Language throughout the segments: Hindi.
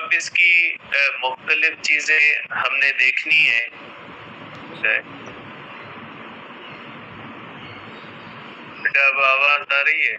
अब इसकी मुख्तलिफ चीजें हमने देखनी है। बेटा अब आवाज आ रही है?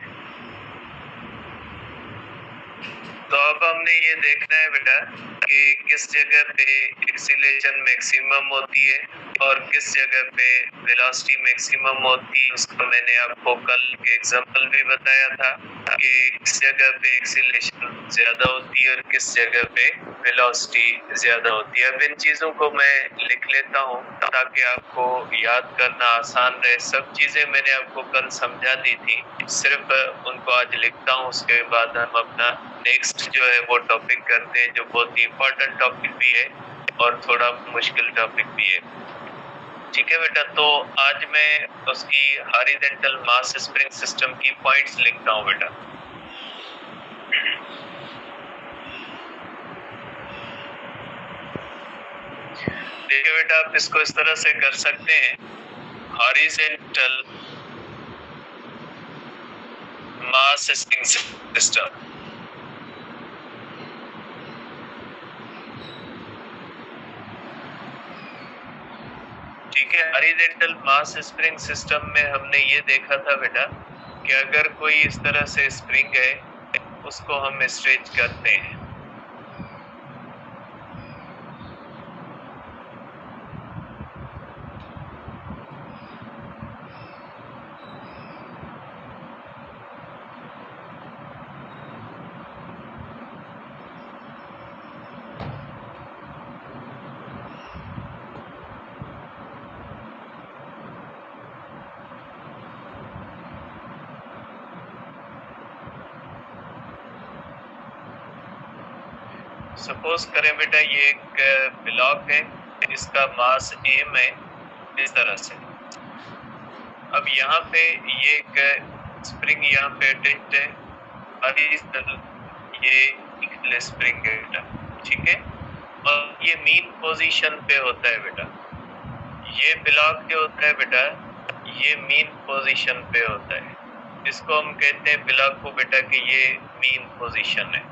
तो अब हमने ये देखना है बेटा कि किस जगह पे एक्सीलरेशन मैक्सिमम होती है और किस जगह पे वेलोसिटी मैक्सिमम होती है। उसको मैंने आपको कल के एग्जांपल भी बताया था कि किस जगह पे एक्सीलरेशन ज्यादा होती है और किस जगह पे वेलोसिटी ज्यादा होती है। अब इन चीजों को मैं लिख लेता हूँ ताकि आपको याद करना आसान रहे। सब चीजें मैंने आपको कल समझा दी थी, सिर्फ उनको आज लिखता हूँ। उसके बाद हम अपना नेक्स्ट जो है वो टॉपिक करते हैं, जो बहुत ही इंपॉर्टेंट टॉपिक भी है और थोड़ा मुश्किल टॉपिक भी है। ठीक है बेटा, तो आज मैं उसकी हॉरिजॉन्टल मास स्प्रिंग सिस्टम की पॉइंट्स लिखता हूँ बेटा। देखिए बेटा, आप इसको इस तरह से कर सकते हैं, हॉरिजॉन्टल मास स्प्रिंग सिस्टम। ठीक है, हॉरिजॉन्टल मास स्प्रिंग सिस्टम में हमने ये देखा था बेटा कि अगर कोई इस तरह से स्प्रिंग है उसको हम स्ट्रेच करते हैं। सपोज करें बेटा ये एक ब्लॉक है, इसका मास m है इस तरह से। अब यहाँ पे ये एक स्प्रिंग यहाँ पे अटैच्ड है और ये इक्वल स्प्रिंग है बेटा। ठीक है, और ये मीन पोजीशन पे होता है बेटा। ये ब्लॉक जो होता है बेटा ये मीन पोजीशन पे होता है। इसको हम कहते हैं ब्लॉक को बेटा कि ये मीन पोजीशन है।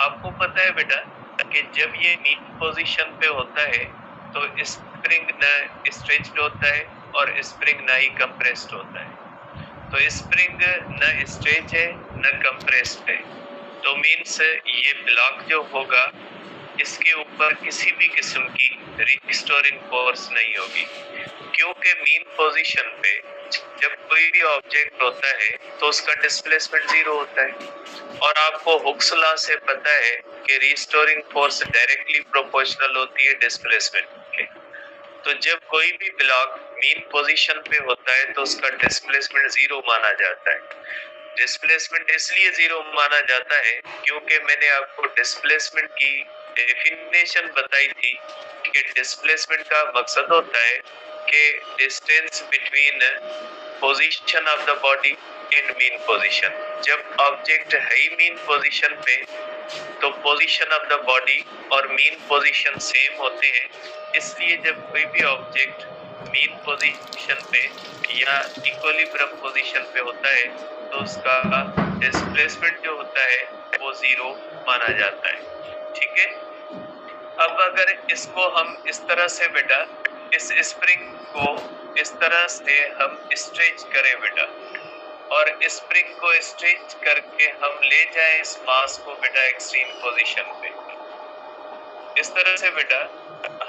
आपको पता है बेटा कि जब ये मीन पोजीशन पे होता है तो स्प्रिंग न स्ट्रेच्ड होता है और स्प्रिंग न ही कंप्रेस्ड होता है। तो स्प्रिंग न स्ट्रेच है न कंप्रेस्ड है, तो मीन्स ये ब्लॉक जो होगा इसके ऊपर किसी भी किस्म की रिस्टोरिंग फोर्स नहीं होगी, क्योंकि मीन पोजीशन पे जब कोई भी ऑब्जेक्ट होता है तो उसका डिस्प्लेसमेंट जीरो होता है। और आपको हुक्स लॉ से पता है कि रिस्टोरिंग फोर्स डायरेक्टली प्रोपोर्शनल होती है डिस्प्लेसमेंट के। तो जब कोई भी ब्लॉक मीन पोजीशन पे होता है तो उसका डिस्प्लेसमेंट जीरो माना जाता है। डिस्प्लेसमेंट इसलिए जीरो माना जाता है क्योंकि मैंने आपको डिस्प्लेसमेंट की डेफिनेशन बताई थी कि डिस्प्लेसमेंट का मकसद होता है कि distance between position of the body and mean position. जब ऑब्जेक्ट है ही मीन पोजीशन पे तो पोजीशन ऑफ द बॉडी और मीन पोजीशन सेम होते हैं। इसलिए जब कोई भी ऑब्जेक्ट मीन पोजीशन पे या इक्विलिब्रियम पोजीशन पे होता है तो उसका डिस्प्लेसमेंट जो होता है वो जीरो माना जाता है। ठीक है, अब अगर इसको हम इस तरह से बेटा इस स्प्रिंग को इस तरह से हम स्ट्रेच करें बेटा और स्प्रिंग को स्ट्रेच करके हम ले जाएं इस मास को बेटा एक्सट्रीम पोजीशन पे, इस तरह से बेटा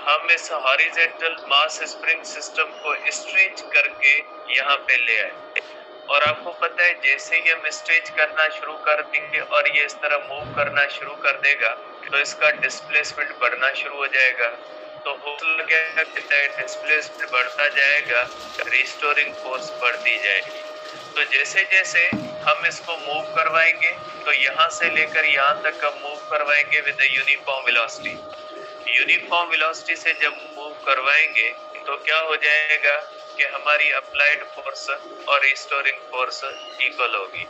हम इस हॉरिजॉन्टल मास स्प्रिंग सिस्टम को स्ट्रेच करके यहाँ पे ले आए। और आपको पता है जैसे ही हम स्ट्रेच करना शुरू कर देंगे और ये इस तरह मूव करना शुरू कर देगा तो इसका डिस्प्लेसमेंट बढ़ना शुरू हो जाएगा। तो हो गया डिस्प्लेसमेंट बढ़ता जाएगा, रिस्टोरिंग फोर्स बढ़ती जाएगी। तो जैसे जैसे हम इसको मूव करवाएंगे तो यहाँ से लेकर यहाँ तक हम मूव करवाएंगे with uniform velocity. Uniform velocity से जब मूव करवाएंगे तो क्या हो जाएगा कि हमारी अप्लाइड फोर्स और रिस्टोरिंग फोर्स इक्वल होगी।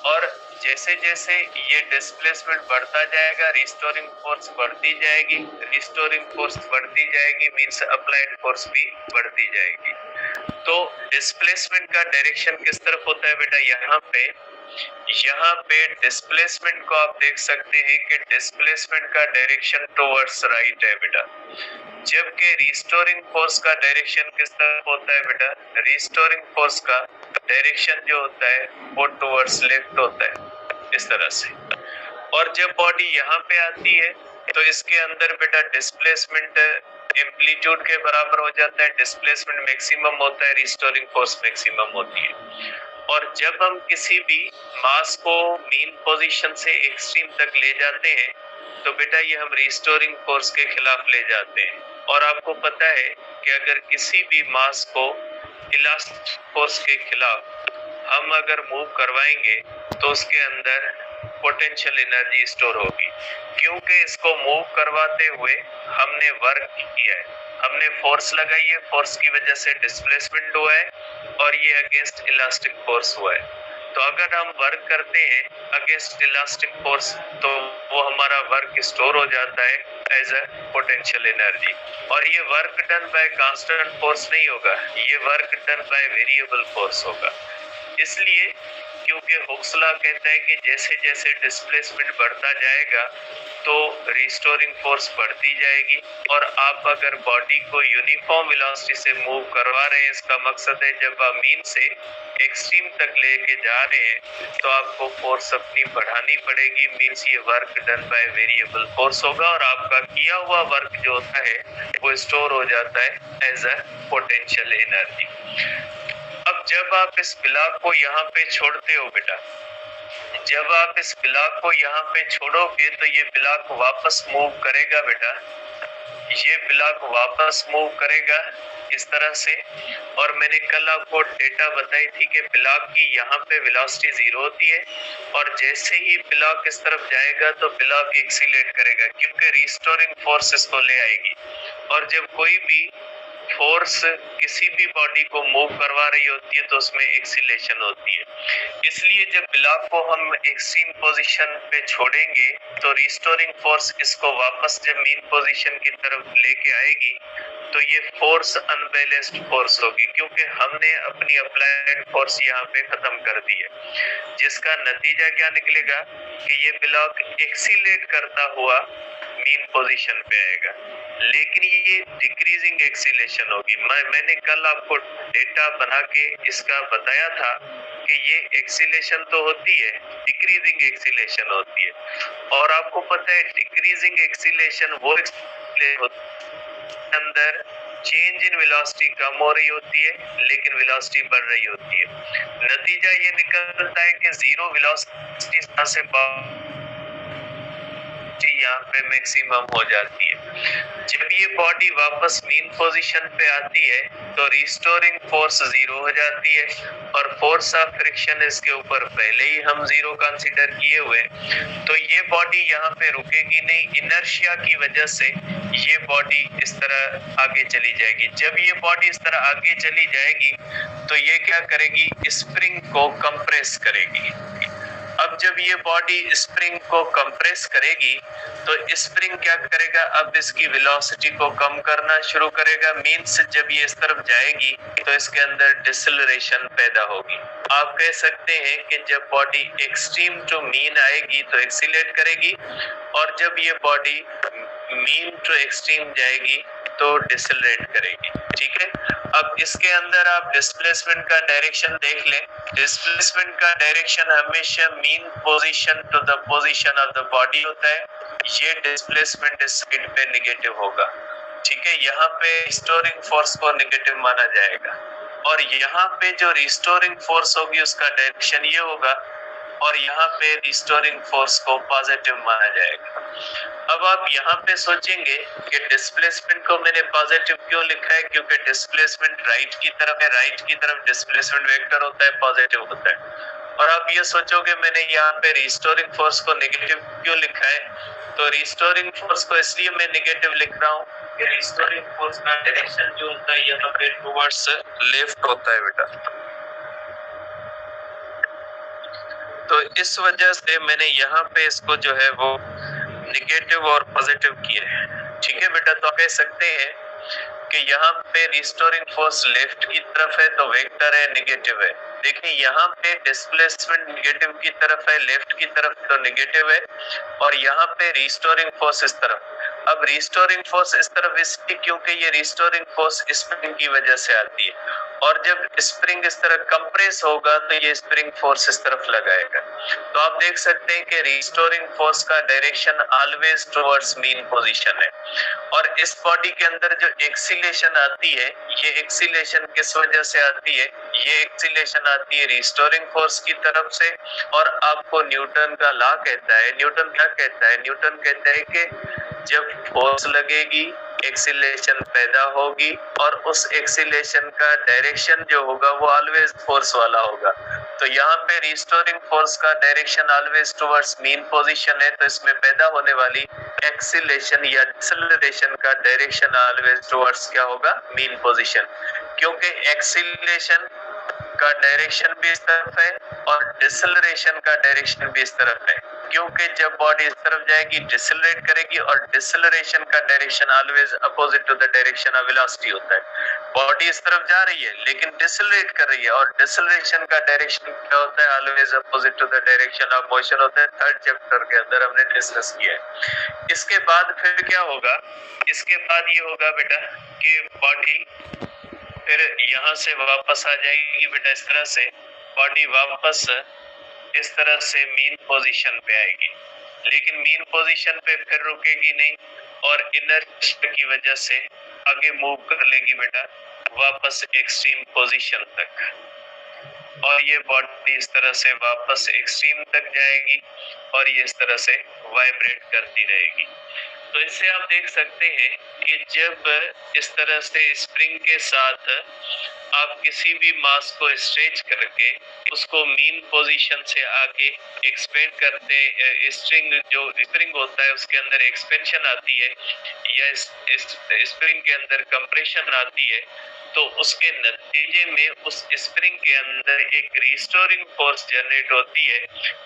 और जैसे जैसे ये डिस्प्लेसमेंट बढ़ता जाएगा रिस्टोरिंग फोर्स बढ़ती जाएगी, रिस्टोरिंग फोर्स बढ़ती जाएगी मींस अप्लाइड फोर्स भी बढ़ती जाएगी। तो डिस्प्लेसमेंट का डायरेक्शन किस तरफ होता है बेटा, यहाँ पे यहाँ पे डिस्प्लेसमेंट को आप देख सकते हैं कि डिस्प्लेसमेंट का डायरेक्शन टुवर्ड्स राइट है बेटा, जबकि रिस्टोरिंग फोर्स का डायरेक्शन किस तरफ होता है बेटा, रिस्टोरिंग फोर्स का डायरेक्शन जो होता है वो टुवर्ड्स लेफ्ट होता है, इस तरह से। और जब बॉडी यहाँ पे आती है तो इसके अंदर बेटा डिस्प्लेसमेंट एम्पलीट्यूड के बराबर हो जाता है, डिस्प्लेसमेंट मैक्सिमम होता है, रिस्टोरिंग फोर्स मैक्सिमम होती है। और जब हम किसी भी मास को मीन पोजीशन से एक्सट्रीम तक ले जाते हैं तो बेटा ये हम रिस्टोरिंग फोर्स के खिलाफ ले जाते हैं। और आपको पता है कि अगर किसी भी मास को इलास्टिक फोर्स के खिलाफ हम अगर मूव करवाएंगे तो उसके अंदर पोटेंशियल एनर्जी स्टोर होगी, क्योंकि इसको मूव करवाते हुए हमने वर्क किया है, हमने फोर्स लगाई है, फोर्स की वजह से डिस्प्लेसमेंट हुआ है और ये अगेंस्ट इलास्टिक फोर्स हुआ है। तो अगर हम वर्क करते हैं अगेंस्ट इलास्टिक फोर्स तो वो हमारा वर्क स्टोर हो जाता है एज अ पोटेंशियल एनर्जी। और ये work done by constant force नहीं होगा, ये work done by variable force होगा। इसलिए क्योंकि हुक्स लॉ कहता है कि जैसे जैसे डिस्प्लेसमेंट बढ़ता जाएगा तो रिस्टोरिंग फोर्स बढ़ती जाएगी। और आप अगर बॉडी को यूनिफॉर्म वेलोसिटी से मूव करवा रहे हैं, इसका मकसद है जब आप मीन से एक्सट्रीम तक लेके जा रहे हैं तो आपको फोर्स अपनी बढ़ानी पड़ेगी, मीन्स ये work done by variable force होगा और आपका किया हुआ वर्क जो होता है वो स्टोर हो जाता है एज अ पोटेंशियल एनर्जी। अब जब आप इस ब्लॉक को यहाँ पे छोड़ते हो बेटा, जब आप इस ब्लॉक को यहाँ पे छोड़ोगे तो ये ब्लॉक वापस मूव करेगा बेटा, ये ब्लॉक वापस मूव करेगा इस तरह से। और मैंने कल आपको डेटा बताई थी कि ब्लॉक की यहाँ पे वेलोसिटी 0 होती है और जैसे ही ब्लॉक इस तरफ जाएगा तो ब्लॉक एक्सीलरेट करेगा, क्योंकि रिस्टोरिंग फोर्स इसको ले आएगी। और जब कोई भी फोर्स किसी भी बॉडी को मूव करवा रही होती है तो उसमें एक्सीलेशन होती है। इसलिए जब ब्लॉक को हम एक्सट्रीम पोजीशन पे छोड़ेंगे तो रिस्टोरिंग फोर्स इसको वापस जब मीन पोजीशन की तरफ लेके आएगी तो ये फोर्स अनबैलेंस्ड फोर्स होगी, क्योंकि हमने अपनी अप्लाइड फोर्स यहाँ पे खत्म कर दी है, जिसका नतीजा क्या निकलेगा कि ये ब्लॉक एक्सीलेट करता हुआ मीन पोजीशन पे आएगा, लेकिन ये डिक्रीजिंग एक्सीलेशन होगी। मैंने कल आपको डेटा बना के इसका बताया था कि ये एक्सीलेशन तो होती है, डिक्रीजिंग एक्सीलेशन होती है। और आपको पता है डिक्रीजिंग एक्सीलेशन वो अंदर चेंज इन वेलोसिटी कम हो रही होती है लेकिन वेलोसिटी बढ़ रही होती है। नतीजा ये निकलता है कि जीरो वेलोसिटी से यहाँ पे मैक्सिमम हो जाती है। जब ये बॉडी वापस मीन पोजीशन पे आती है तो रिस्टोरिंग फोर्स 0 हो जाती है और फोर्स ऑफ फ्रिक्शन इसके ऊपर पहले ही हम 0 कंसीडर किए हुए, तो ये बॉडी यहाँ पे रुकेगी नहीं, इनर्शिया की वजह से ये बॉडी इस तरह आगे चली जाएगी। जब ये बॉडी इस तरह आगे चली जाएगी तो ये क्या करेगी, स्प्रिंग को कंप्रेस करेगी। अब जब ये बॉडी स्प्रिंग को कंप्रेस करेगी तो स्प्रिंग क्या करेगा, अब इसकी वेलोसिटी को कम करना शुरू करेगा, मींस जब ये इस तरफ जाएगी तो इसके अंदर डिसेलरेशन पैदा होगी। आप कह सकते हैं कि जब बॉडी एक्सट्रीम टू मीन आएगी तो एक्सीलरेट करेगी और जब ये बॉडी मीन टू एक्सट्रीम जाएगी तो डिसेलरेट करेगी। ठीक है, अब इसके अंदर आप डिस्प्लेसमेंट का डायरेक्शन देख लें। डिस्प्लेसमेंट का डायरेक्शन हमेशा mean position to the position of the body होता है। ये डिस्प्लेसमेंट इस साइड पे नेगेटिव होगा। ठीक है, यहाँ पे रिस्टोरिंग फोर्स को नेगेटिव माना जाएगा और यहाँ पे जो रिस्टोरिंग फोर्स होगी उसका डायरेक्शन ये होगा और यहाँ पे रिस्टोरिंग फोर्स को पॉजिटिव माना जाएगा। अब आप यहाँ पे सोचेंगे कि डिस्प्लेसमेंट को मैंने पॉजिटिव क्यों लिखा है, क्योंकि डिस्प्लेसमेंट राइट की तरफ है, राइट की तरफ डिस्प्लेसमेंट वेक्टर होता है, पॉजिटिव होता है। और आप ये सोचोगे मैंने यहाँ पे रिस्टोरिंग फोर्स को नेगेटिव क्यों लिखा है, तो रिस्टोरिंग फोर्स को इसलिए मैं नेगेटिव लिख रहा हूँ कि रिस्टोरिंग फोर्स का डायरेक्शन जो होता है यहाँ पे टुवर्ड्स लेफ्ट होता है बेटा। तो इस वजह से मैंने यहाँ पे इसको जो है वो नेगेटिव और पॉजिटिव किया है। ठीक है बेटा, तो कह सकते हैं कि यहाँ पे रिस्टोरिंग फोर्स लेफ्ट की तरफ है तो वेक्टर है, नेगेटिव है। देखिए यहाँ पे डिस्प्लेसमेंट नेगेटिव की तरफ है, लेफ्ट की तरफ तो नेगेटिव है, और यहाँ पे रिस्टोरिंग फोर्स इस तरफ। अब रिस्टोरिंग फोर्स इस तरफ इसलिए क्योंकि ये रिस्टोरिंग फोर्स स्प्रिंग की वजह से आती है, और जब स्प्रिंग इस तरह कंप्रेस होगा तो ये स्प्रिंग फोर्स इस तरफ लगाएगा। तो आप देख सकते हैं कि रिस्टोरिंग फोर्स का direction always towards mean position है। और इस बॉडी के अंदर जो एक्सीलेशन आती है, ये एक्सीलेशन किस वजह से आती है? ये एक्सीलेशन आती है रिस्टोरिंग फोर्स की तरफ से। और आपको न्यूटन का लॉ कहता है, न्यूटन क्या कहता है? न्यूटन कहता है कि जब फोर्स लगेगी एक्सीलेशन पैदा होगी, और उस एक्सीलेशन का डायरेक्शन जो होगा वो ऑलवेज फोर्स वाला होगा। तो यहाँ पे रिस्टोरिंग फोर्स का direction always towards mean position है, तो इसमें पैदा होने वाली एक्सीलेशन या डिसलेरेशन का डायरेक्शन ऑलवेज टुवर्ड्स क्या होगा? Mean position. क्योंकि एक्सीलेशन का डायरेक्शन भी इस तरफ है और डिसलेरेशन का डायरेक्शन भी इस तरफ है, क्योंकि जब बॉडी इस तरफ जाएगी डिसलरेट करेगी, और डिसलरेशन का direction always opposite to the direction of velocity होता है। बॉडी इस तरफ जा रही है लेकिन डिसलरेट कर रही है, और डिसलरेशन का डायरेक्शन क्या होता है? Always opposite to the direction of motion होता है। थर्ड चैप्टर के अंदर हमने डिस्कस किया है। इसके बाद फिर क्या होगा? इसके बाद ये होगा बेटा कि बॉडी फिर यहाँ से वापस आ जाएगी बेटा, इस तरह से बॉडी वापस इस तरह से मीन पोजीशन पे आएगी, लेकिन मीन पोजीशन पे फिर रुकेगी नहीं, और इनर्शिया की वजह से आगे मूव कर लेगी बेटा वापस एक्सट्रीम पोजीशन तक, और ये बॉडी इस तरह से वापस एक्सट्रीम तक जाएगी, और ये इस तरह से वाइब्रेट करती रहेगी। तो इससे आप देख सकते हैं कि जब इस तरह से स्प्रिंग के साथ आप किसी भी मास को स्ट्रेच करके उसको मीन पोजीशन से आगे एक्सपेंड करते हैं, स्प्रिंग होता है उसके अंदर एक्सपेंशन आती है, या स्प्रिंग के अंदर कंप्रेशन आती है, तो उसके नतीजे में उस स्प्रिंग के अंदर एक रिस्टोरिंग फोर्स जनरेट होती है,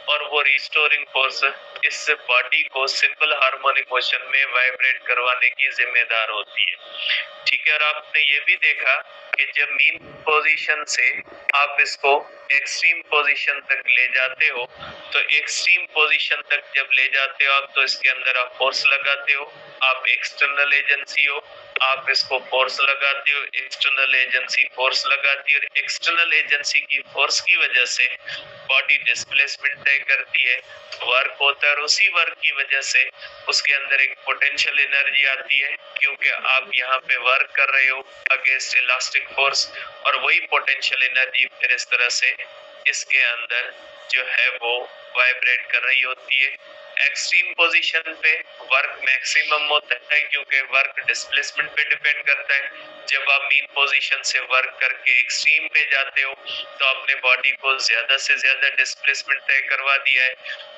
और वो रिस्टोरिंग फोर्स इस बॉडी को सिंपल हार्मोनिक मोशन में वाइब्रेट करवाने की जिम्मेदार होती है। ठीक है, और आपने ये भी देखा कि जब मीन पोजीशन से आप इसको एक्सट्रीम पोजीशन तक ले जाते हो, तो एक्सट्रीम पोजीशन तक जब ले जाते हो आप, तो इसके अंदर आप फोर्स लगाते हो, आप एक्सटर्नल एजेंसी हो, आप इसको फोर्स लगाते हो, एक्सटर्नल एजेंसी फोर्स लगाती है, और एक्सटर्नल एजेंसी की फोर्स की वजह से बॉडी डिस्प्लेसमेंट तय करती है, वर्क होता है, और उसी वर्क की वजह से उसके अंदर एक पोटेंशियल एनर्जी आती है, क्योंकि आप यहाँ पे वर्क कर रहे हो अगेंस्ट इलास्टिक फोर्स, और वही पोटेंशियल एनर्जी फिर इस तरह से इसके अंदर जो है वो वाइब्रेट कर रही होती है। एक्सट्रीम पोजीशन पे वर्क मैक्सिमम होता है, क्योंकि वर्क डिस्प्लेसमेंट पे डिपेंड करता है। जब आप मीन पोजीशन से वर्क करके एक्सट्रीम पे जाते हो तो आपने बॉडी को ज्यादा से ज्यादा डिस्प्लेसमेंट तय करवा दिया है,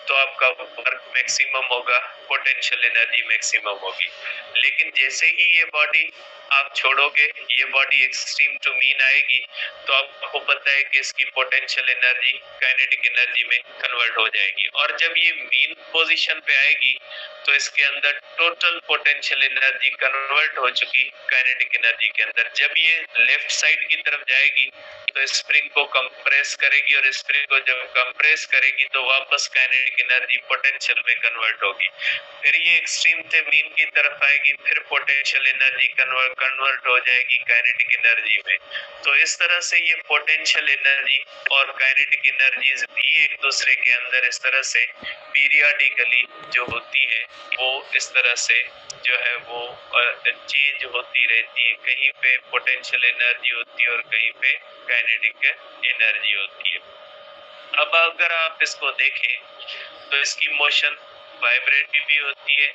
तो आपका वर्क मैक्सिमम होगा, पोटेंशियल एनर्जी मैक्सिमम होगी। लेकिन जैसे ही ये बॉडी आप छोड़ोगे, ये बॉडी एक्सट्रीम टू मीन आएगी, तो आपको पता है कि इसकी पोटेंशियल एनर्जी काइनेटिक एनर्जी में कन्वर्ट हो जाएगी, और जब ये मीन पोजीशन पे आएगी तो इसके अंदर टोटल पोटेंशियल एनर्जी कन्वर्ट हो चुकी काइनेटिक एनर्जी के अंदर। जब ये लेफ्ट साइड की तरफ जाएगी तो स्प्रिंग को कंप्रेस करेगी, और स्प्रिंग को जब कंप्रेस करेगी तो वापस काइनेटिक एनर्जी पोटेंशियल में कन्वर्ट होगी। फिर ये एक्सट्रीम से मीन की तरफ आएगी, फिर पोटेंशियल एनर्जी कन्वर्ट हो जाएगी काइनेटिक एनर्जी में। तो इस तरह से ये पोटेंशियल एनर्जी और काइनेटिक एनर्जीज भी एक दूसरे के अंदर इस तरह से पीरियडिकली जो होती है वो इस तरह से जो है वो चेंज होती रहती है। कहीं पे पोटेंशियल एनर्जी होती है और कहीं पे काइनेटिक एनर्जी होती है। अब अगर आप इसको देखें तो इसकी मोशन वाइब्रेटिव भी होती है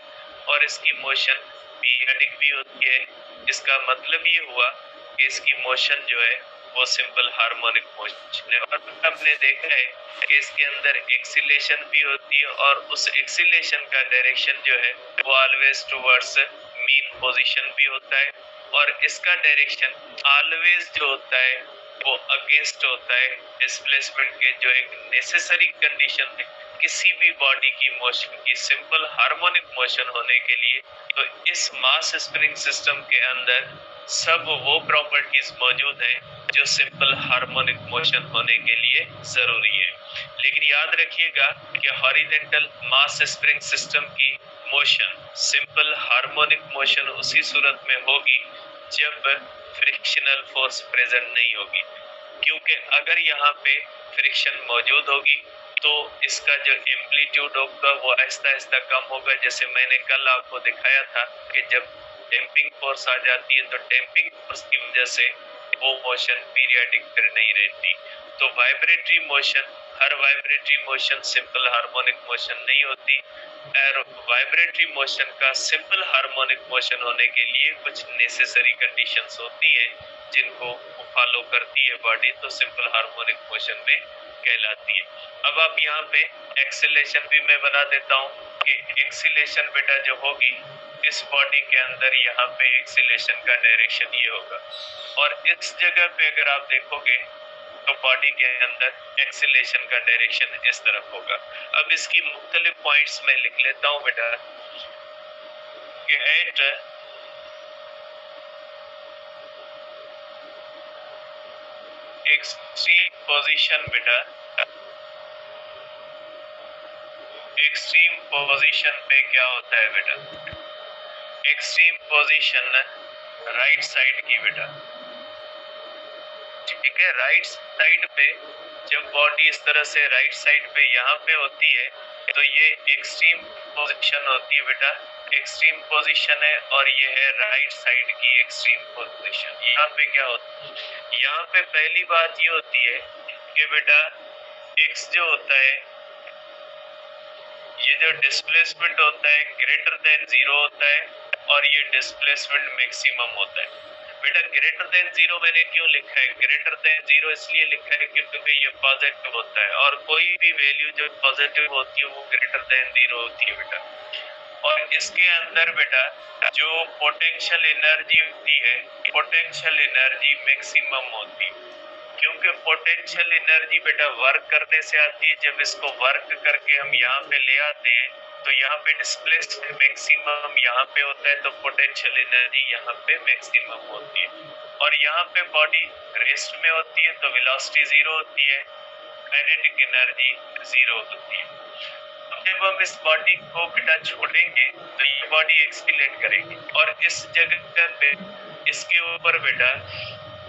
और इसकी मोशन पीरियडिक भी होती है। इसका मतलब ये हुआ कि इसकी मोशन जो है वो सिंपल हार्मोनिक मोशन है, और आपने देखा है कि इसके अंदर एक्सीलेशन भी होती है, और उस एक्सीलेशन का डायरेक्शन जो है वो ऑलवेज टुवर्ड्स मीन पोजीशन भी होता है, और इसका डायरेक्शन ऑलवेज जो होता है वो अगेंस्ट होता है डिस्प्लेसमेंट के, जो एक नेसेसरी कंडीशन है किसी भी बॉडी की मोशन की सिंपल हार्मोनिक मोशन होने के लिए तो इस मास स्प्रिंग सिस्टम के अंदर सब वो प्रॉपर्टीज मौजूद हैं जो सिंपल हार्मोनिक मोशन होने के लिए जरूरी है। लेकिन याद रखिएगा कि हॉरिजॉन्टल मास स्प्रिंग सिस्टम की मोशन सिंपल हार्मोनिक मोशन उसी सूरत में होगी जब फ्रिक्शनल फोर्स प्रेजेंट नहीं होगी, क्योंकि अगर यहाँ पे फ्रिक्शन मौजूद होगी तो इसका जो एम्पलीट्यूड होगा वो आहिस्ता आहिस्ता कम होगा। जैसे मैंने कल आपको दिखाया था कि जब डैम्पिंग फोर्स आ जाती है तो डैम्पिंग फोर्स की वजह से वो मोशन पीरियडिक फिर नहीं रहती। तो वाइब्रेटरी मोशन, हर vibratory motion simple harmonic motion नहीं होती। और वाइब्रेटरी मोशन का सिंपल हार्मोनिक मोशन होने के लिए कुछ नेसेसरी कंडीशंस होती है जिनको फॉलो करती है बॉडी, तो सिंपल हार्मोनिक मोशन में कहलाती है। अब आप यहाँ पे एक्सीलेशन भी मैं बना देता हूँ कि एक्सीलेशन बेटा जो होगी इस बॉडी के अंदर, यहाँ पे एक्सीलेशन का डायरेक्शन ये होगा और इस जगह पे अगर आप देखोगे तो बॉडी के अंदर एक्सीलेशन का डायरेक्शन इस तरफ होगा। अब इसकी मुख्तलिफ पॉइंट्स में लिख लेता हूँ बेटा कि एट एक्सट्रीम पोजीशन बेटा, एक्सट्रीम पोजीशन पे क्या होता है बेटा, एक्सट्रीम पोजीशन राइट साइड की बेटा, ठीक है। राइट साइड पे जब बॉडी इस तरह से राइट साइड पे यहाँ पे होती है तो ये एक्सट्रीम पोजीशन होती है बेटा, एक्सट्रीम पोजीशन है और ये है राइट साइड की एक्सट्रीम पोजीशन। यहाँ पे क्या होता है, यहाँ पे पहली बात ये होती है कि बेटा एक्स जो होता है, ये जो डिस्प्लेसमेंट होता है ग्रेटर देन 0 होता है और ये डिस्प्लेसमेंट मैक्सिमम होता है। बेटा ग्रेटर देन 0 मैंने क्यों लिखा है, ग्रेटर देन 0 इसलिए लिखा है क्योंकि ये पॉजिटिव होता है और कोई भी वैल्यू जो पॉजिटिव होती है वो ग्रेटर देन 0 होती है बेटा। और इसके अंदर बेटा जो पोटेंशियल एनर्जी होती है, पोटेंशियल एनर्जी मैक्सिमम होती है, क्योंकि पोटेंशियल एनर्जी बेटा वर्क करने से आती है। जब इसको वर्क करके हम यहाँ पे ले आते हैं तो यहाँ पे डिस्प्लेसमेंट मैक्सिमम यहाँ पे होता है, तो पोटेंशियल एनर्जी यहाँ पे मैक्सिमम होती है। और यहाँ पे बॉडी रेस्ट में होती है तो वेलोसिटी 0 होती है, काइनेटिक एनर्जी 0 होती है। जब हम इस बॉडी को बेटा छोड़ेंगे तो ये बॉडी एक्सीलरेट करेगी और इस जगह पे इसके ऊपर बेटा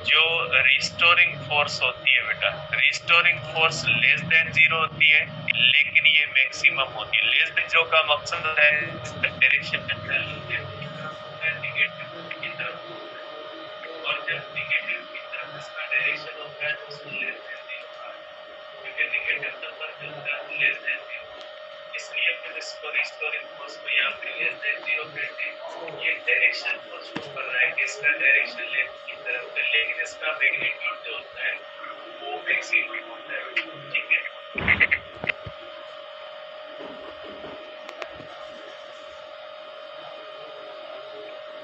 जो रिस्टोरिंग फोर्स होती है बेटा, रिस्टोरिंग फोर्स लेस देन 0 होती है लेकिन ये मैक्सिमम होती है। लेस देन 0 का मकसद है डायरेक्शन नेगेटिव की तरफ, और जब नेगेटिव की तरफ इसका डायरेक्शन होता है तो लेस देन 0, क्योंकि नेगेटिव नंबर जो होता है लेस देन 0, इसलिए फिर इसको रिस्टोरिंग फोर्स को यहाँ पे लेस देन 0 कहते हैं। ये डायरेक्शन को शो कर रहा है कि इसका डायरेक्शन लेफ्ट की तरफ है, लेकिन इसका मैग्नीट्यूड जो होता है वो मैक्सिमम होता है, ठीक है।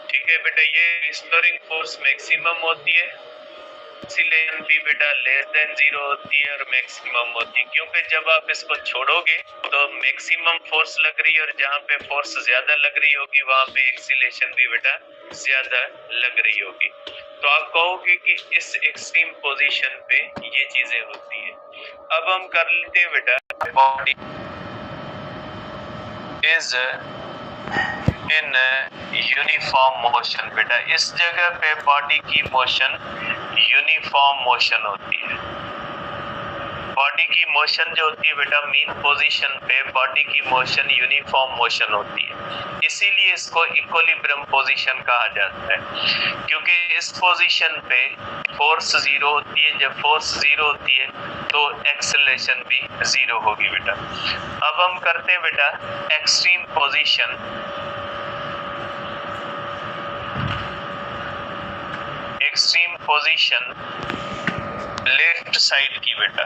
ठीक है बेटा, ये रिस्टोरिंग फोर्स मैक्सिमम होती है, एक्सीलेशन भी बेटा लेस देन 0 होती है और मैक्सिमम होती है, क्योंकि जब आप इसको छोड़ोगे तो मैक्सिमम फोर्स लग रही है और जहाँ पे फोर्स ज्यादा लग रही होगी वहां पे एक्सीलेशन भी बेटा ज्यादा लग रही होगी। तो आप कहोगे कि इस एक्सट्रीम पोजीशन पे ये चीजें होती है। अब हम कर लेते हैं बेटा body is in uniform motion. बेटा इस जगह पे बॉडी की मोशन यूनिफॉर्म मोशन होती है। बॉडी की मोशन जो होती है बेटा मीन पोजीशन पे बॉडी की मोशन यूनिफॉर्म मोशन होती है, इसीलिए इसको इक्विलिब्रियम पोजीशन कहा जाता है, क्योंकि इस पोजीशन पे फोर्स 0 होती है। जब फोर्स 0 होती है तो एक्सेलरेशन भी 0 होगी बेटा। अब हम करते हैं बेटा extreme position. Extreme position left side की बेटा,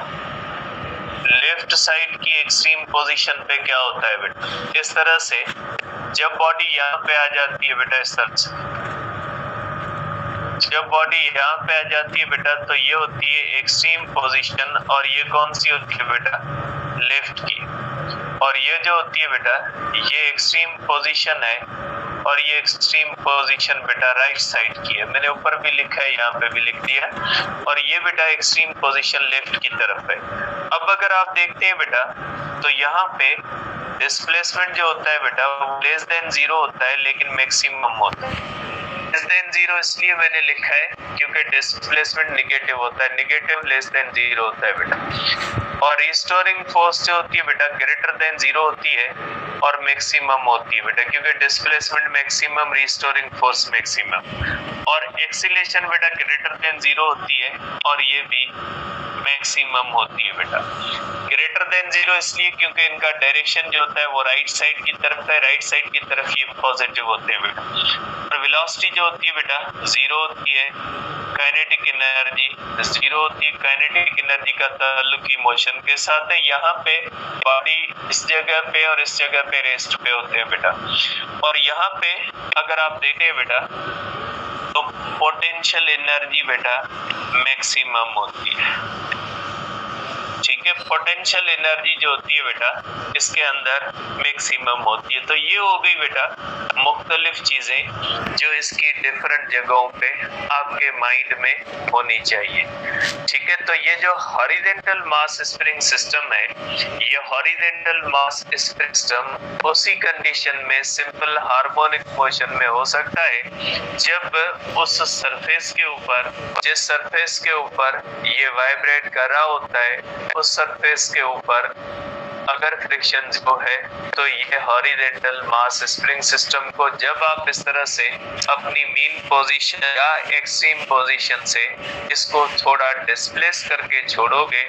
लेफ्ट साइड की एक्सट्रीम पोजीशन पे क्या होता है बेटा, इस तरह से जब बॉडी यहाँ पे आ जाती है बेटा, इस तरह से जब बॉडी यहाँ पे आ जाती है बेटा तो ये होती है एक्सट्रीम पोजीशन, और ये कौन सी होती है बेटा, लेफ्ट की। और ये जो होती है बेटा, ये एक्सट्रीम पोजीशन है और ये एक्सट्रीम पोजीशन बेटा राइट साइड की है। मैंने ऊपर भी लिखा है, यहाँ पे भी लिख दिया। और ये बेटा एक्सट्रीम पोजीशन लेफ्ट की तरफ है। अब अगर आप देखते हैं बेटा, तो यहाँ पे डिस्प्लेसमेंट जो होता है बेटा वो लेस देन 0 होता है, लेकिन मैक्सिमम होता है। लेस देन 0 इसलिए मैंने लिखा है क्योंकि डिस्प्लेसमेंट निगेटिव होता है, निगेटिव लेस देन 0 होता है बेटा। और रिस्टोरिंग फोर्स जो होती है बेटा ग्रेटर देन 0 होती है और मैक्सिमम होती है बेटा, क्योंकि displacement maximum, restoring force maximum. और एक्सीलरेशन बेटा ग्रेटर देन 0 होती है और ये भी मैक्सिमम होती है बेटा। ग्रेटर देन 0 इसलिए क्योंकि इनका डायरेक्शन जो होता है वो राइट साइड की तरफ है, राइट साइड की तरफ ये पॉजिटिव होते हैं बेटा। और वेलोसिटी जो होती है बेटा 0 होती है, काइनेटिक एनर्जी 0 होती है, काइनेटिक एनर्जी का ताल्लुक ही मोशन के साथ है। यहाँ पे बॉडी इस जगह पे और इस जगह पे रेस्ट पे होते हैं बेटा। और यहाँ पे अगर आप देखें बेटा तो पोटेंशियल एनर्जी बेटा मैक्सिमम होती है, ठीक है। पोटेंशियल एनर्जी जो होती है बेटा इसके अंदर मैक्सिमम होती है। तो ये हो गई बेटा मुख्तलिफ चीजें जो इसकी डिफरेंट जगहों पे आपके माइंड में होनी चाहिए, ठीक है। तो ये जो हॉरिजॉन्टल मास स्प्रिंग सिस्टम है, ये हॉरिजॉन्टल मास स्प्रिंग सिस्टम उसी कंडीशन में सिंपल हार्मोनिक मोशन में हो सकता है जब उस सरफेस के ऊपर, जिस सरफेस के ऊपर ये वाइब्रेट कर रहा होता है, उस सरफेस के ऊपर अगर फ्रिक्शन जो है तो ये हॉरिजॉन्टल मास स्प्रिंग सिस्टम को जब आप इस तरह से अपनी मीन पोजीशन या एक्सट्रीम पोजीशन से इसको थोड़ा डिस्प्लेस करके छोड़ोगे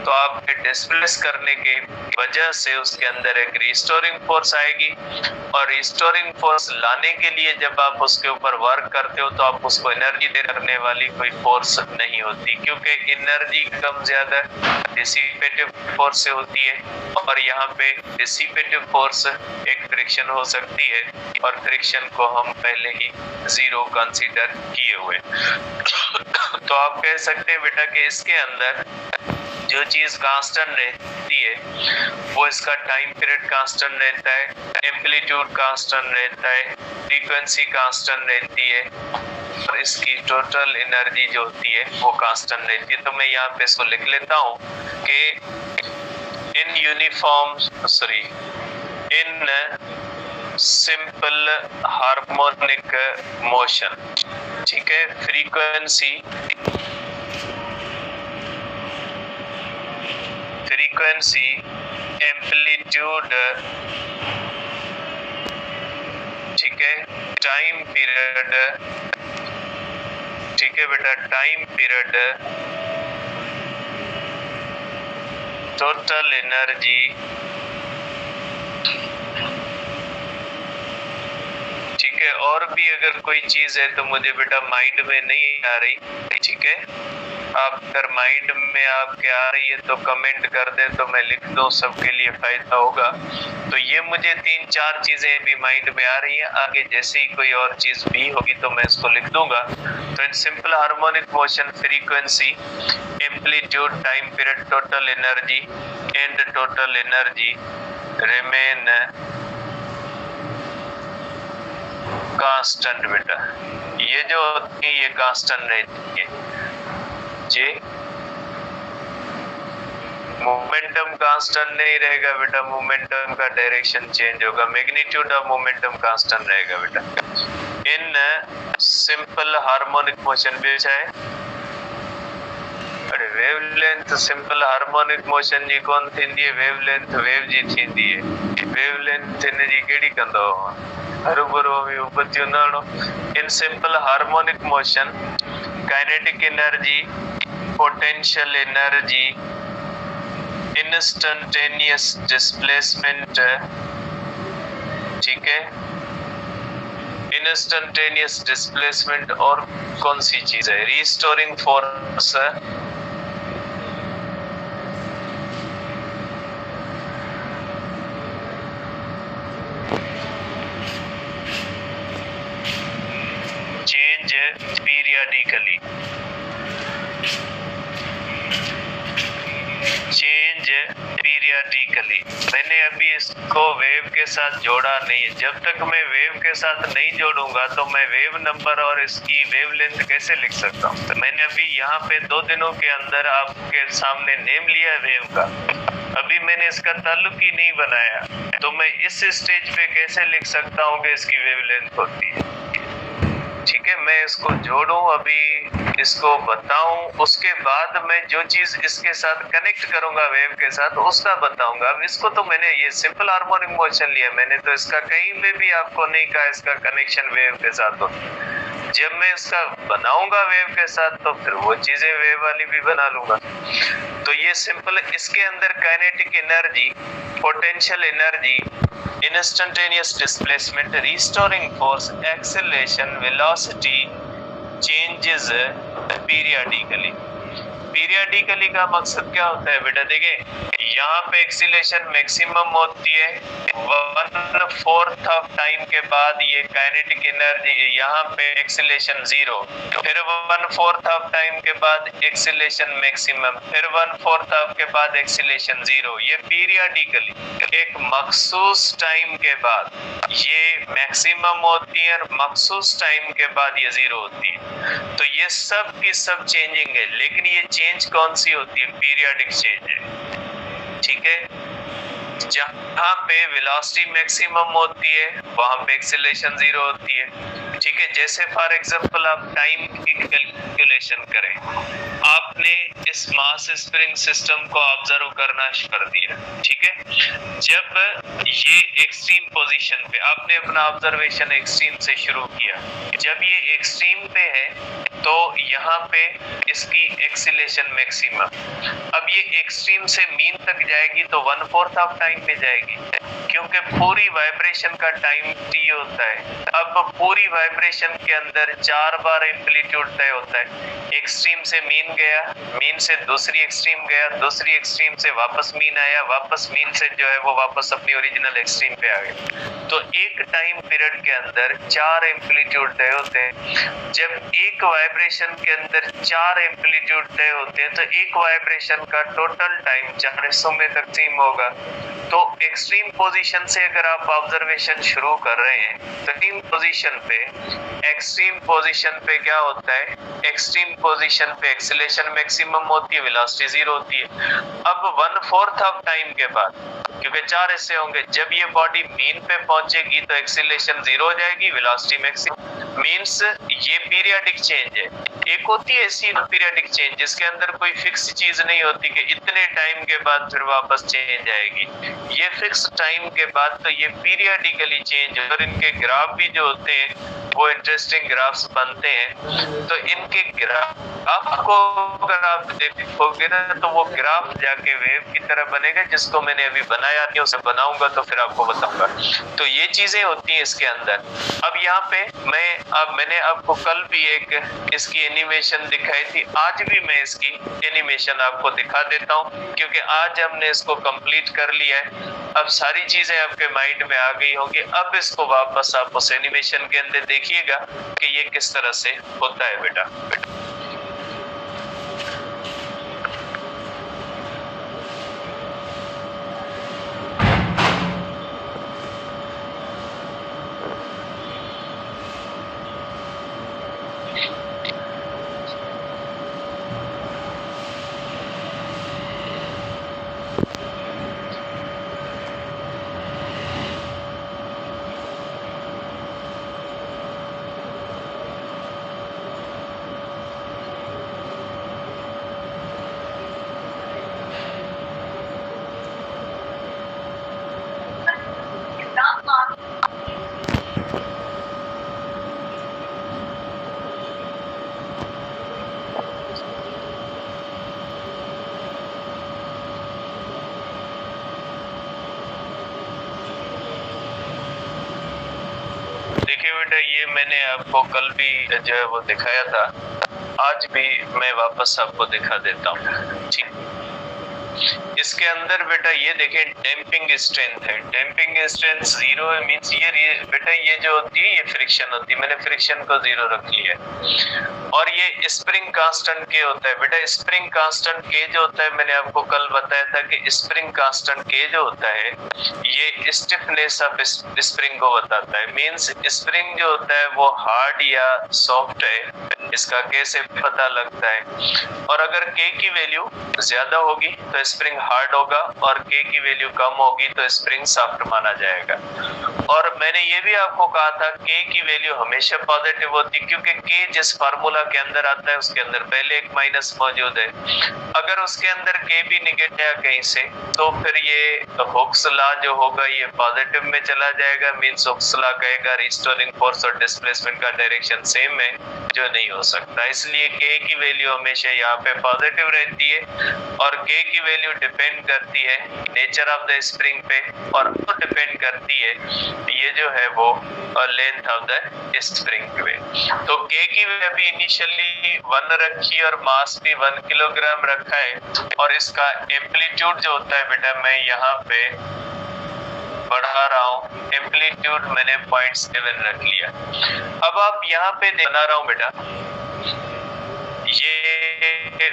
तो आपके डिस्प्लेस करने के वजह से उसके अंदर एक रिस्टोरिंग फोर्स आएगी। और रिस्टोरिंग फोर्स लाने के लिए जब आप उसके ऊपर वर्क करते हो तो आप उसको एनर्जी दे करने वाली कोई फोर्स नहीं होती, क्योंकि एनर्जी कम ज्यादा डिसिपेटिव फोर्स से होती है। और यहाँ पे डिसिपेटिव फोर्स एक फ्रिक्शन हो सकती है और फ्रिक्शन को हम पहले ही 0 कंसीडर किए हुए। तो आप कह सकते हैं बेटा कि इसके अंदर जो चीज कांस्टेंट रहती है वो इसका टाइम पीरियड कांस्टेंट रहता है, एम्पलीट्यूड कांस्टेंट रहता है, फ्रीक्वेंसी कांस्टेंट रहती है और इसकी टोटल एनर्जी जो होती है वो कांस्टेंट रहती है। तो मैं यहाँ पे इसको लिख लेता हूँ कि in simple harmonic motion, ठीक है, फ्रीक्वेंसी एम्पलीट्यूड, ठीक है, टाइम पीरियड, ठीक है बेटा, टाइम पीरियड, टोटल एनर्जी, ठीक है। और भी अगर कोई चीज है तो मुझे बेटा माइंड में नहीं आ रही, ठीक है। आप अगर माइंड में आपके आ रही है तो कमेंट कर दे तो मैं लिख दूं, सबके लिए फायदा होगा। तो ये मुझे 3-4 चीजें भी माइंड में आ रही हैं, आगे जैसे ही कोई और चीज भी होगी तो मैं इसको लिख दूंगा। तो इन simple harmonic motion frequency, amplitude, time period, total energy and total energy remain constant बेटा। ये जो होती है ये कांस्टेंट रहती है जी। मोमेंटम कांस्टेंट नहीं रहेगा बेटा, मोमेंटम का डायरेक्शन चेंज होगा, मैग्नीट्यूड ऑफ मोमेंटम कांस्टेंट रहेगा बेटा। इन सिंपल हार्मोनिक मोशन भी है, अरे वेवलेंथ सिंपल हार्मोनिक मोशन जी कौन थींदी है? वेवलेंथ वेव जी थींदी है। वेवलेंथ इन जी केड़ी कंदो हरुबरो में उपति उनाणो। In simple harmonic motion kinetic energy, potential energy, instantaneous displacement, ठीक है, इंस्टैंटेनियस डिस्प्लेसमेंट और कौन सी चीज है? Restoring force, change periodically, change periodically, मैंने अभी इसको वेव के साथ जोड़ा नहीं है। जब तक मैं वेव के साथ नहीं जोड़ूंगा तो मैं वेव नंबर और इसकी वेवलेंथ कैसे लिख सकता हूँ? तो मैंने अभी यहाँ पे 2 दिनों के अंदर आपके सामने नेम लिया है वेव का, अभी मैंने इसका ताल्लुक ही नहीं बनाया, तो मैं इस स्टेज पे कैसे लिख सकता हूँ कि इसकी वेवलेंथ होती है? ठीक है, मैं इसको जोड़ूं, अभी इसको बताऊं, उसके बाद मैं जो चीज इसके साथ कनेक्ट करूंगा वेव के साथ उसका बताऊंगा। अब इसको तो मैंने ये सिंपल हार्मोनिक मोशन लिया, मैंने तो इसका कहीं पे भी आपको नहीं कहा इसका कनेक्शन वेव के साथ हो। जब मैं इसका बनाऊंगा वेव के साथ तो फिर वो चीजें वेव वाली भी बना लूंगा। तो ये सिंपल, इसके अंदर kinetic energy, potential energy, instantaneous displacement, restoring force, acceleration, velocity changes periodically। Periodically का मकसद क्या होता है बेटा? देखिए यहाँ पे एक्सीलरेशन मैक्सिमम होती है 1/4 ऑफ टाइम के बाद, ये काइनेटिक एनर्जी यहाँ पे एक्सीलरेशन 0, फिर 1/4 ऑफ टाइम के बाद एक्सीलरेशन मैक्सिमम, फिर 1/4 ऑफ के बाद एक्सीलरेशन 0। ये पीरियडिकली एक मखसूस टाइम के बाद ये मैक्सिमम होती है और मखसूस टाइम के बाद ये 0 होती है। तो ये सब की सब चेंजिंग है, लेकिन ये चेंज कौन सी होती है? पीरियडिक चेंज है। ठीक है, जहां पे वेलोसिटी मैक्सिमम होती है वहां पे एक्सीलरेशन 0 होती है। ठीक है, जैसे फॉर एग्जांपल आप टाइम की कैलकुलेशन करें, आपने इस मास स्प्रिंग सिस्टम को ऑब्जर्व करना शुरू कर दिया। ठीक है, जब ये एक्सट्रीम पोजीशन पे आपने अपना ऑब्जर्वेशन एक्सट्रीम से शुरू किया, जब ये एक्सट्रीम पे है तो यहाँ पे इसकी एक्सीलरेशन मैक्सिमम, अब ये एक्सट्रीम से मीन तक जाएगी तो 1/4 ऑफ टाइम में जाएगी, क्योंकि पूरी वाइब्रेशन का टाइम t होता है। अब पूरी वाइब्रेशन के अंदर 4 बार एम्पलीट्यूड तय होता है। एक्सट्रीम से मीन गया, मीन से दूसरी एक्सट्रीम गया, दूसरी एक्सट्रीम से वापस मीन आया, वापस मीन से जो है वो वापस अपनी ओरिजिनल एक्सट्रीम पे आ गया। तो एक टाइम पीरियड के अंदर 4 एम्पलीट्यूड तय होते हैं। जब एक वाइब्रेशन के अंदर 4 एम्पलीट्यूड तय होते हैं तो एक वाइब्रेशन का टोटल टाइम 4 हिस्सों में तकसीम होगा। तो एक्सट्रीम पोजीशन से अगर आप ऑब्जर्वेशन शुरू कर रहे हैं तो एक्सट्रीम पोजीशन पे क्या होता है? एक्सट्रीम पोजीशन पे एक्सीलरेशन मैक्सिमम होती है, वेलोसिटी 0 होती है। अब 1/4 ऑफ टाइम के बाद, क्योंकि 4 हिस्से होंगे, जब ये बॉडी मीन पे पहुंचेगी तो एक्सीलरेशन 0 हो जाएगी, वेलोसिटी मैक्सिमम। मींस ये पीरियडिक चेंज है। एक होती है ऐसी पीरियडिक चेंज जिसके अंदर कोई फिक्स चीज नहीं होती कि इतने टाइम के बाद फिर वापस चेंज आएगी। ये फिक्स टाइम के बाद तो ये पीरियडिकली चेंज, और इनके ग्राफ भी जो होते हैं वो इंटरेस्टिंग ग्राफ्स बनते हैं। तो इनके ग्राफ को अगर आप देखोगे ना तो वो ग्राफ जाके वेव की तरह बनेगा, जिसको मैंने अभी बनाया नहीं, उसे बनाऊंगा तो फिर आपको बताऊंगा। तो ये चीजें होती हैं इसके अंदर। अब यहाँ पे मैंने आपको कल भी एक इसकी एनिमेशन दिखाई थी, आज भी मैं इसकी एनिमेशन आपको दिखा देता हूँ, क्योंकि आज हमने इसको कंप्लीट कर लिया है। अब सारी चीजें आपके माइंड में आ गई होंगी। अब इसको वापस आप उस एनिमेशन के अंदर देखिएगा कि ये किस तरह से होता है बेटा। बेटा ये मैंने आपको कल भी जो है वो दिखाया था, आज भी मैं वापस आपको दिखा देता हूँ। ठीक, इसके अंदर बेटा ये देखें डैम्पिंग स्ट्रेंथ है, डैम्पिंग स्ट्रेंथ 0 है, मींस ये बेटा ये जो होती है ये फ्रिक्शन होती है, मैंने फ्रिक्शन को 0 रख लिया है। और ये स्प्रिंग कांस्टेंट के होता है बेटा, स्प्रिंग कांस्टेंट के जो होता है मैंने आपको कल बताया था कि स्प्रिंग कांस्टेंट के जो होता है ये स्टिफनेस ऑफ स्प्रिंग को बताता है, मींस स्प्रिंग जो होता है वो हार्ड या सॉफ्ट है, इसका कैसे पता लगता है। और अगर के की वैल्यू ज्यादा होगी तो स्प्रिंग हार्ड होगा और के की वैल्यू कम होगी तो स्प्रिंग सॉफ्ट माना जाएगा। और मैंने ये भी आपको कहा था के की वैल्यू हमेशा पॉजिटिव होती है, क्योंकि के जिस फार्मूला के अंदर आता है उसके अंदर पहले एक माइनस मौजूद है। अगर उसके अंदर के भी निगेटिव है कहीं से तो फिर ये हुक्स लॉ जो होगा ये पॉजिटिव में चला जाएगा, मींस हुक्स लॉ कहेगा रिस्टोरिंग फोर्स और डिस्प्लेसमेंट का डायरेक्शन सेम है, जो नहीं हो सकता। इसलिए के की वैल्यू हमेशा यहाँ पे पॉजिटिव रहती है और के की वैल्यू डिपेंड करती है नेचर ऑफ द स्प्रिंग पे और वो डिपेंड करती है ये जो है वो लेंथ ऑफ द स्प्रिंग पे। तो के की वैल्यू भी इनिशियली 1 रखी और मास भी 1 किलोग्राम रखा है और इसका एम्पलीट्यूड जो होता है बेटा मैं यहाँ पे बढ़ा रहा हूँ, एम्पलीट्यूड मैंने 0.7 रख लिया। अब आप यहाँ पे बना रहा हूँ बेटा, ये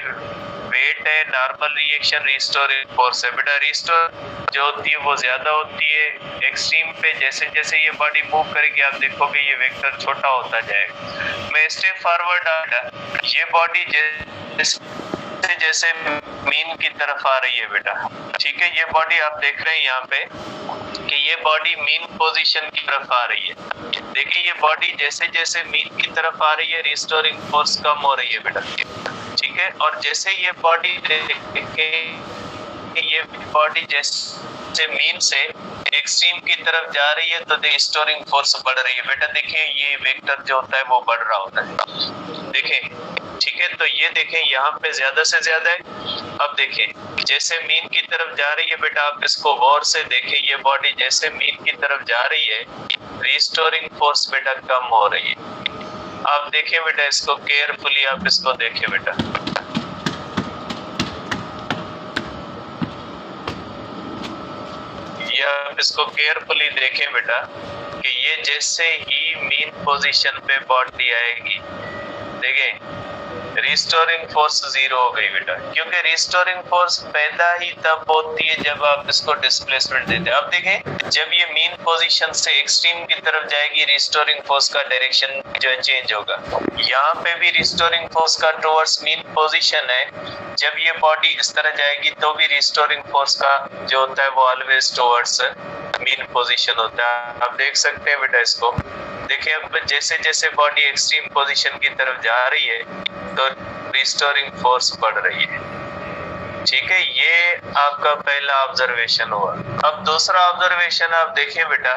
वेट है, नॉर्मल रिएक्शन रिस्टोरिंग फोर्स है बेटा। रिस्टोर जो होती है वो ज्यादा होती है एक्सट्रीम पे, जैसे जैसे ये बॉडी मूव करेगी आप देखोगे ये वेक्टर छोटा होता जाएगा। मैं स्टेप फॉरवर्ड आया, ये बॉडी जैसे जैसे मीन की तरफ आ रही है बेटा, ठीक है, ये बॉडी आप देख रहे हैं यहाँ पे कि ये बॉडी मीन पोजीशन की तरफ आ रही है। देखिए ये बॉडी जैसे जैसे मीन की तरफ आ रही है रिस्टोरिंग फोर्स कम हो रही है बेटा, ठीक है। और जैसे ये बॉडी ये बॉडी जैसे मीन से एक्सट्रीम की तरफ जा रही है तो रिस्टोरिंग फोर्स बढ़ रही है बेटा। देखिए ये वेक्टर जो होता है वो बढ़ रहा होता है, देखें, ठीक है। तो ये देखें यहाँ पे ज्यादा से ज्यादा है। अब देखें जैसे मीन की तरफ जा रही है बेटा, आप इसको गौर से देखें, ये बॉडी जैसे मीन की तरफ जा रही है रिस्टोरिंग फोर्स बेटा कम हो रही है। आप देखें बेटा इसको केयरफुली, आप इसको देखें बेटा, ये आप इसको केयरफुली देखें बेटा कि ये जैसे ही मीन पोजीशन पे बॉडी आएगी, देखें रिस्टोरिंग फोर्स 0 हो गई बेटा, क्योंकि रिस्टोरिंग फोर्स पैदा ही तब होती है जब आप इसको डिस्प्लेसमेंट देते हैं। अब देखें जब ये मीन पोजीशन से एक्सट्रीम की तरफ जाएगी रिस्टोरिंग फोर्स का डायरेक्शन जो है चेंज होगा। यहाँ पे भी रिस्टोरिंग फोर्स का टुवर्ड्स मीन पोजीशन है, जब ये बॉडी इस तरह जाएगी तो भी रिस्टोरिंग फोर्स का जो होता है वो ऑलवेज टुवर्ड्स मीन पोजीशन होता है। आप देख सकते हैं बेटा इसको, देखिए अब जैसे जैसे बॉडी एक्सट्रीम पोजीशन की तरफ जा रही है तो रिस्टोरिंग फोर्स बढ़ रही है, ठीक है। ये आपका पहला ऑब्जर्वेशन हुआ। अब दूसरा ऑब्जर्वेशन आप देखिए बेटा,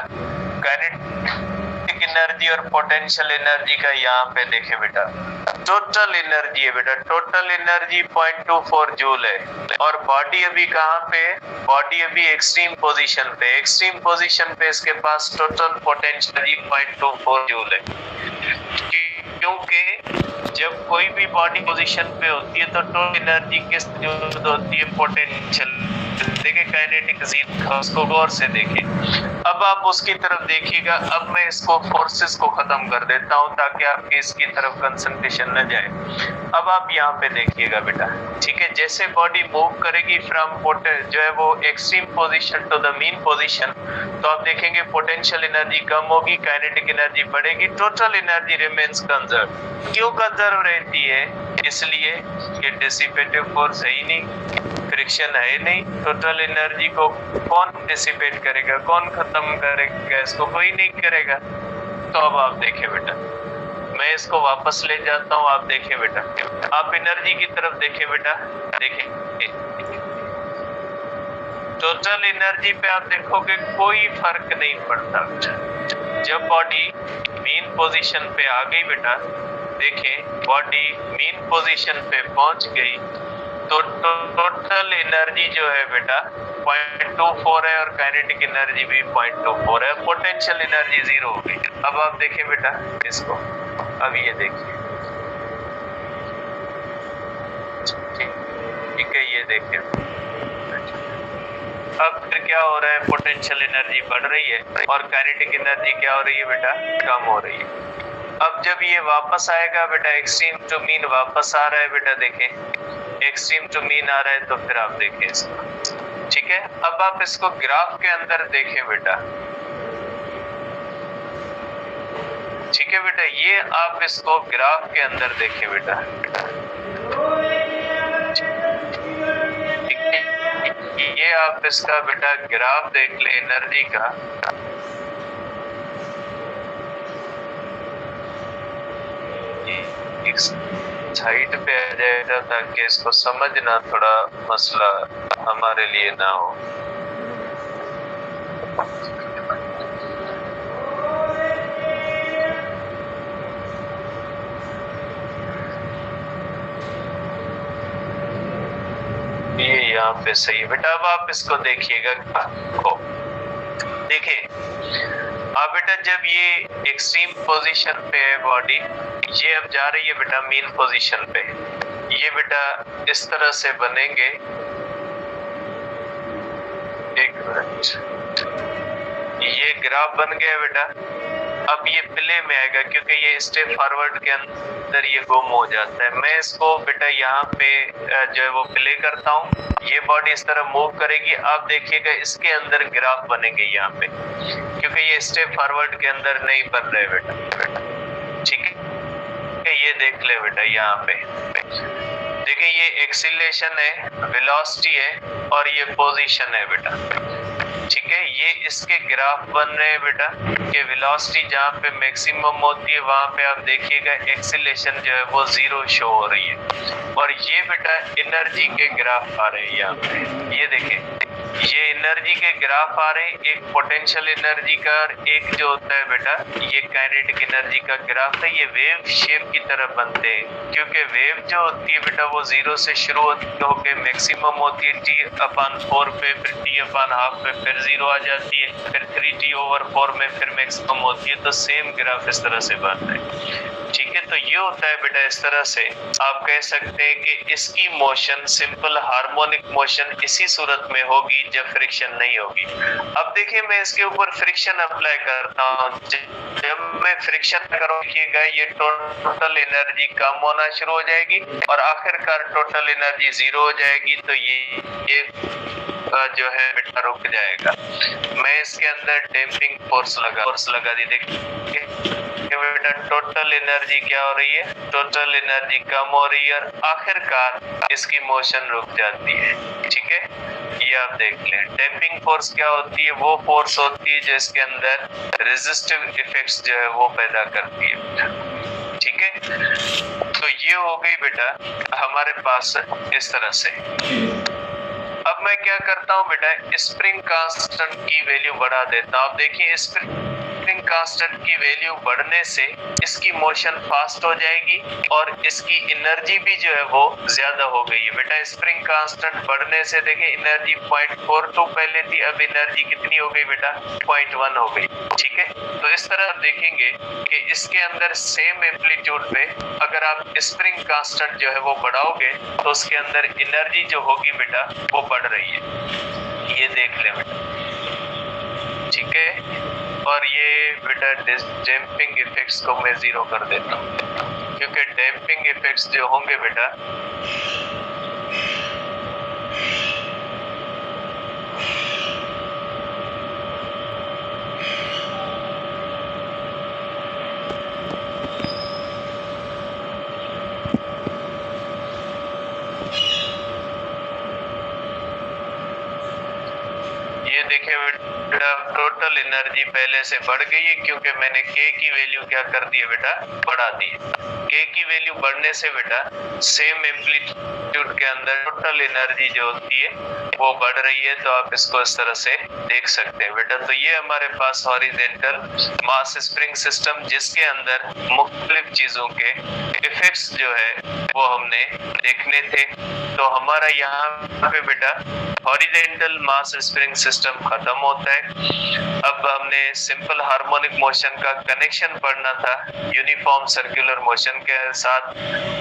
काइनेटिक एनर्जी और पोटेंशियल एनर्जी का यहाँ पे देखें बेटा, टोटल एनर्जी है बेटा, टोटल एनर्जी 0.24 जूल है और बॉडी अभी कहाँ पे, बॉडी अभी एक्सट्रीम पोजीशन पे, एक्सट्रीम पोजीशन पे इसके पास टोटल पोटेंशियल 0.24 जूल है, क्योंकि जब कोई भी बॉडी पोजीशन पे होती है तो टोटल एनर्जी किस जो होती है पोटेंशियल, देखिए काइनेटिक जीरो, उसको गौर से देखें। अब आप उसकी तरफ देखिएगा। अब मैं इसको फोर्सेस को खत्म कर देता हूं ताकि आपकी इसकी तरफ कंसंट्रेशन न जाए। अब आप यहाँ पे देखिएगा बेटा, ठीक है, जैसे बॉडी मूव करेगी फ्रॉम जो है वो extreme position to the mean position, तो आप देखेंगे पोटेंशियल एनर्जी कम होगी, काइनेटिक एनर्जी बढ़ेगी, टोटल एनर्जी रिमेन्स कंजर्व। क्यों कंजर्व रहती है? इसलिए कि डिसिपेटिव फोर्स है ही नहीं, फ्रिक्शन है नहीं, टोटल एनर्जी को कौन डिसिपेट करेगा, कौन खत्म करेगा, इसको कोई नहीं करेगा। तो अब आप देखें बेटा, मैं इसको वापस ले जाता हूँ, आप देखें बेटा, आप एनर्जी की तरफ देखें बेटा, देखें टोटल एनर्जी पे आप देखोगे कोई फर्क नहीं पड़ता। जब बॉडी मीन पोजीशन पे आ गई बेटा, देखें बॉडी मीन पोजीशन पे पहुंच गई तो टोटल एनर्जी जो है बेटा 0.24 है और काइनेटिक एनर्जी भी 0.24 है, पोटेंशियल एनर्जी 0 हो गई। अब आप देखें बेटा इसको, अब ये देखिए, ठीक है, ये देखिए अब फिर क्या हो रहा है, पोटेंशियल एनर्जी बढ़ रही है और काइनेटिक एनर्जी क्या हो रही है बेटा, कम हो रही है। अब जब ये वापस आएगा बेटा, एक्सट्रीम टू मीन वापस आ रहा है बेटा, देखें एक्सट्रीम टू मीन आ रहा है, तो फिर आप देखें इसको, ठीक है। अब आप इसको ग्राफ के अंदर देखें बेटा, ठीक है बेटा, ये आप इसको ग्राफ के अंदर देखें बेटा, ये आप इसका बेटा ग्राफ देख ले एनर्जी का। एक साइड पे आ जाएगा ताकि इसको समझना थोड़ा मसला हमारे लिए ना हो। ये यहाँ पे सही है बेटा। अब आप इसको देखिएगा, देखिए अब बेटा जब ये एक्सट्रीम पोजीशन पे है बॉडी, ये अब जा रही है बेटा मीन पोजीशन पे, ये बेटा इस तरह से बनेंगे, एक मिनट, ये ग्राफ बन गया बेटा। अब ये प्ले में आएगा क्योंकि ये स्टेप फॉरवर्ड के अंदर ये गुम हो जाता है। मैं इसको बेटा यहाँ पे जो है वो प्ले करता हूँ, ये बॉडी इस तरह मूव करेगी, आप देखिएगा इसके अंदर ग्राफ बनेंगे यहाँ पे, क्योंकि ये स्टेप फॉरवर्ड के अंदर नहीं बन रहे बेटा, ठीक है। ये देख ले बेटा, यहाँ पे देखिए ये एक्सीलरेशन है, वेलोसिटी है और ये पोजीशन है बेटा, ठीक है। ये इसके ग्राफ बन रहे हैं बेटा कि वेलोसिटी जहाँ पे मैक्सिमम होती है वहां पे आप देखिएगा एक्सीलरेशन जो है वो 0 शो हो रही है, और ये बेटा एनर्जी के ग्राफ आ रहे हैं यहाँ पे, ये देखें ये एनर्जी के ग्राफ आ रहे हैं, एक पोटेंशियल एनर्जी का और एक जो होता है बेटा ये काइनेटिक एनर्जी का ग्राफ है। ये वेव शेप की तरह बनते हैं क्योंकि वेव जो होती है बेटा वो 0 से शुरू होकर मैक्सिमम होती है T/4 पे, फिर T/½ पे, फिर 0 आ जाती है, फिर 3T/4 में फिर मैक्सिमम होती है। तो सेम ग्राफ इस तरह से बनता है, ठीक है। तो ये होता है बेटा इस तरह से आप कह सकते हैं कि इसकी मोशन सिंपल हार्मोनिक मोशन इसी सूरत में होगी जब फ्रिक्शन नहीं होगी। अब देखिए मैं इसके ऊपर फ्रिक्शन अप्लाई करता हूँ, जब मैं फ्रिक्शन करूँगा ये टोटल एनर्जी कम होना शुरू हो जाएगी और आखिरकार टोटल एनर्जी 0 हो जाएगी। तो ये जो है बेटा रुक जाएगा। मैं इसके अंदर डैम्पिंग फोर्स लगा दी, देखिए बेटा टोटल एनर्जी क्या हो रही है, टोटल एनर्जी कम हो रही है और आखिरकार इसकी मोशन रुक जाती है, ठीक है। ये आप देख लें डैम्पिंग फोर्स क्या होती है, वो फोर्स होती है जो इसके अंदर रेजिस्टिव इफेक्ट्स जो है वो पैदा करती है, ठीक है। तो ये हो गई बेटा हमारे पास इस तरह से। अब मैं क्या करता हूँ बेटा, स्प्रिंग कांस्टेंट की वैल्यू बढ़ा देता हूँ। आप देखिए स्प्रिंग कांस्टेंट की वैल्यू बढ़ने से इसकी मोशन फास्ट हो जाएगी और इसकी एनर्जी भी जो है वो ज्यादा हो गई है बेटा। स्प्रिंग कांस्टेंट बढ़ने से देखिए एनर्जी 0.42 पहले थी, अब एनर्जी कितनी हो गई बेटा 0.1 हो गई, ठीक है। तो इस तरह आप देखेंगे कि इसके अंदर सेम एम्पलीट्यूड पे अगर आप स्प्रिंग कांस्टेंट जो है वो बढ़ाओगे तो उसके अंदर एनर्जी जो होगी बेटा वो बढ़ रही है, ये देख लें बेटा, ठीक है। और ये बेटा डैम्पिंग इफेक्ट्स को मैं 0 कर देता हूँ क्योंकि डैम्पिंग इफेक्ट्स जो होंगे बेटा टोटल एनर्जी पहले से बढ़ गई है क्योंकि मैंने K की वैल्यू क्या कर दी है बेटा, बढ़ा दी है। K की वैल्यू बढ़ने से बेटा सेम एम्पलीट्यूड के अंदर टोटल एनर्जी जो होती है वो बढ़ रही है। तो आप इसको इस तरह से देख सकते हैं बेटा। तो ये हमारे पास हॉरिजॉन्टल मास स्प्रिंग सिस्टम जिसके अंदर मुख्तलिफ चीजों के इफेक्ट्स जो है वो हमने देखने थे। तो हमारा यहाँ पे बेटा हॉरिजॉन्टल मास स्प्रिंग सिस्टम खत्म होता है। अब हमने सिंपल हार्मोनिक मोशन का कनेक्शन पढ़ना था यूनिफॉर्म सर्कुलर मोशन के साथ,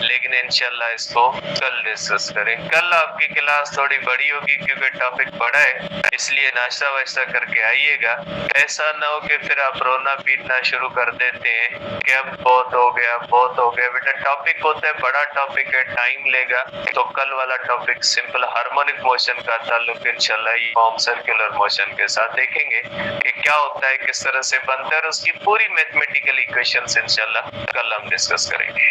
लेकिन इंशाल्लाह इसको कल डिस्कस करें। कल आपकी क्लास थोड़ी बड़ी होगी क्योंकि टॉपिक बड़ा है, इसलिए नाश्ता वाश्ता करके आइएगा। ऐसा ना हो कि फिर आप रोना पीटना शुरू कर देते हैं कि अब बहुत हो गया बहुत हो गया। बेटा टॉपिक होता है बड़ा टॉपिक है, टाइम लेगा, तो कल वाला टॉपिक सिंपल हार्मोनिक मोशन का ताल्लुक इंशाल्लाह यूनिफॉर्म सर्कुलर मोशन के साथ देखेंगे कि क्या होता है, किस तरह से बनता है, और उसकी पूरी मैथमेटिकल इक्वेशंस इंशाल्लाह कल हम डिस्कस करेंगे।